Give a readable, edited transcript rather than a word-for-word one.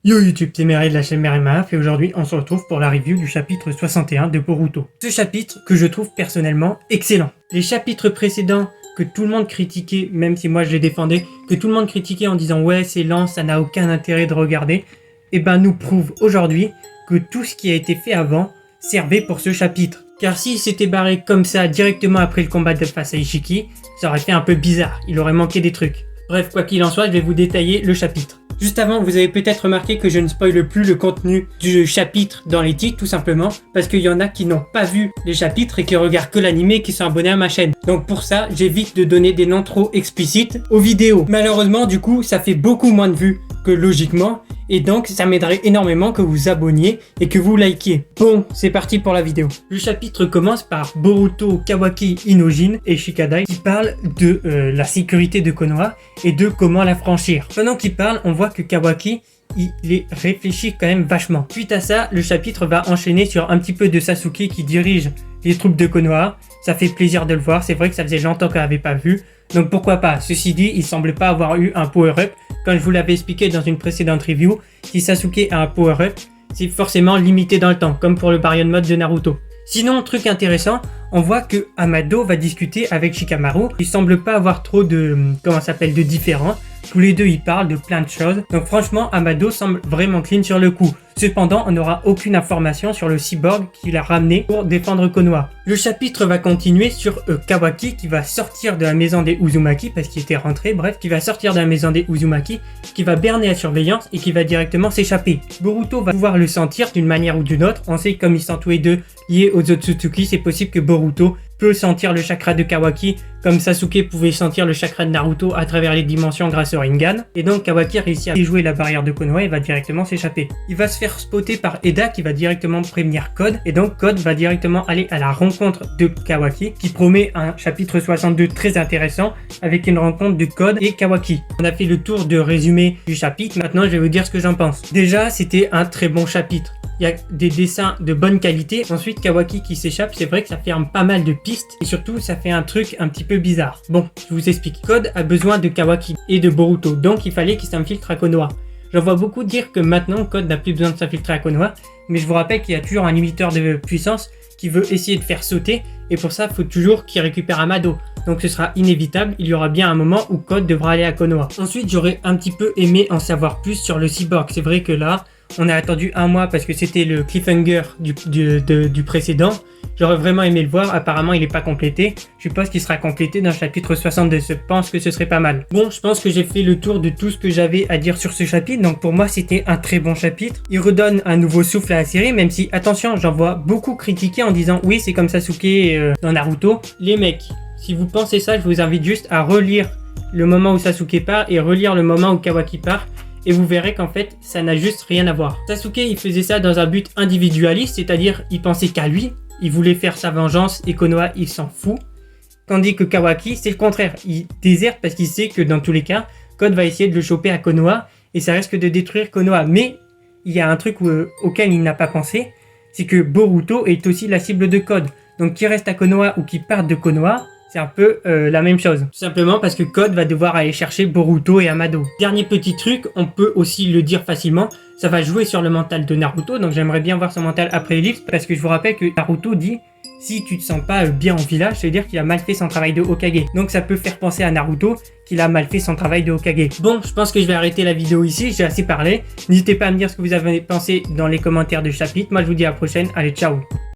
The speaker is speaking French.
Yo YouTube, c'est Meray de la chaîne Meray Maaf et aujourd'hui on se retrouve pour la review du chapitre 61 de Boruto. Ce chapitre que je trouve personnellement excellent. Les chapitres précédents que tout le monde critiquait, même si moi je les défendais, que tout le monde critiquait en disant ouais c'est lent, ça n'a aucun intérêt de regarder, et ben nous prouve aujourd'hui que tout ce qui a été fait avant servait pour ce chapitre. Car s'il s'était barré comme ça directement après le combat de face à Ishiki, ça aurait fait un peu bizarre, il aurait manqué des trucs. Bref, quoi qu'il en soit, je vais vous détailler le chapitre. Juste avant, vous avez peut-être remarqué que je ne spoile plus le contenu du chapitre dans les titres, tout simplement, parce qu'il y en a qui n'ont pas vu les chapitres et qui regardent que l'animé et qui sont abonnés à ma chaîne. Donc pour ça, j'évite de donner des noms trop explicites aux vidéos. Malheureusement, du coup, ça fait beaucoup moins de vues que logiquement, et donc ça m'aiderait énormément que vous abonniez et que vous likiez. Bon, c'est parti pour la vidéo. Le chapitre commence par Boruto, Kawaki, Inojin et Shikadai qui parlent de la sécurité de Konoha et de comment la franchir. Pendant qu'ils parlent, on voit que Kawaki il est réfléchi quand même vachement. Suite à ça, le chapitre va enchaîner sur un petit peu de Sasuke qui dirige les troupes de Konoha. Ça fait plaisir de le voir, c'est vrai que ça faisait longtemps qu'on n'avait pas vu, donc pourquoi pas. Ceci dit, il semble pas avoir eu un power-up. Comme je vous l'avais expliqué dans une précédente review, si Sasuke a un power-up, c'est forcément limité dans le temps, comme pour le Baryon Mode de Naruto. Sinon, truc intéressant, on voit que Amado va discuter avec Shikamaru. Il semble pas avoir trop de, de différents. Tous les deux, ils parlent de plein de choses. Donc franchement, Amado semble vraiment clean sur le coup. Cependant, on n'aura aucune information sur le cyborg qu'il a ramené pour défendre Konoha. Le chapitre va continuer sur Kawaki qui va sortir de la maison des Uzumaki parce qu'il était rentré, bref, qui va sortir de la maison des Uzumaki, qui va berner la surveillance et qui va directement s'échapper. Boruto va pouvoir le sentir d'une manière ou d'une autre. On sait que comme ils sont tous les deux liés aux Otsutsuki, c'est possible que Boruto peut sentir le chakra de Kawaki comme Sasuke pouvait sentir le chakra de Naruto à travers les dimensions grâce au Rinnegan. Et donc Kawaki réussit à déjouer la barrière de Konoha et va directement s'échapper. Il va se faire spotter par Eda qui va directement prévenir Code. Et donc Code va directement aller à la rencontre de Kawaki qui promet un chapitre 62 très intéressant avec une rencontre de Code et Kawaki. On a fait le tour de résumé du chapitre. Maintenant je vais vous dire ce que j'en pense. Déjà c'était un très bon chapitre. Il y a des dessins de bonne qualité. Ensuite, Kawaki qui s'échappe, c'est vrai que ça ferme pas mal de pistes. Et surtout, ça fait un truc un petit peu bizarre. Bon, je vous explique. Code a besoin de Kawaki et de Boruto. Donc, il fallait qu'il s'infiltre à Konoha. J'en vois beaucoup dire que maintenant, Code n'a plus besoin de s'infiltrer à Konoha. Mais je vous rappelle qu'il y a toujours un limiteur de puissance qui veut essayer de faire sauter. Et pour ça, il faut toujours qu'il récupère Amado. Donc ce sera inévitable, il y aura bien un moment où Code devra aller à Konoha. Ensuite, j'aurais un petit peu aimé en savoir plus sur le cyborg. C'est vrai que là, on a attendu un mois parce que c'était le cliffhanger du précédent. J'aurais vraiment aimé le voir, apparemment il n'est pas complété. Je suppose qu'il sera complété dans le chapitre 62, je pense que ce serait pas mal. Bon, je pense que j'ai fait le tour de tout ce que j'avais à dire sur ce chapitre, donc pour moi c'était un très bon chapitre. Il redonne un nouveau souffle à la série, même si, attention, j'en vois beaucoup critiquer en disant oui c'est comme Sasuke dans Naruto. Les mecs, si vous pensez ça, je vous invite juste à relire le moment où Sasuke part et relire le moment où Kawaki part. Et vous verrez qu'en fait, ça n'a juste rien à voir. Sasuke, il faisait ça dans un but individualiste, c'est-à-dire il pensait qu'à lui, il voulait faire sa vengeance et Konoha, il s'en fout. Tandis que Kawaki, c'est le contraire. Il déserte parce qu'il sait que dans tous les cas, Code va essayer de le choper à Konoha et ça risque de détruire Konoha. Mais il y a un truc auquel il n'a pas pensé, c'est que Boruto est aussi la cible de Code. Donc qu'il reste à Konoha ou qu'il parte de Konoha, c'est un peu la même chose. Tout simplement parce que Code va devoir aller chercher Boruto et Amado. Dernier petit truc, on peut aussi le dire facilement, ça va jouer sur le mental de Naruto, donc j'aimerais bien voir son mental après l'ellipse, parce que je vous rappelle que Naruto dit « Si tu te sens pas bien en village, ça veut dire qu'il a mal fait son travail de Hokage. » Donc ça peut faire penser à Naruto qu'il a mal fait son travail de Hokage. Bon, je pense que je vais arrêter la vidéo ici, j'ai assez parlé. N'hésitez pas à me dire ce que vous avez pensé dans les commentaires du chapitre. Moi je vous dis à la prochaine, allez ciao.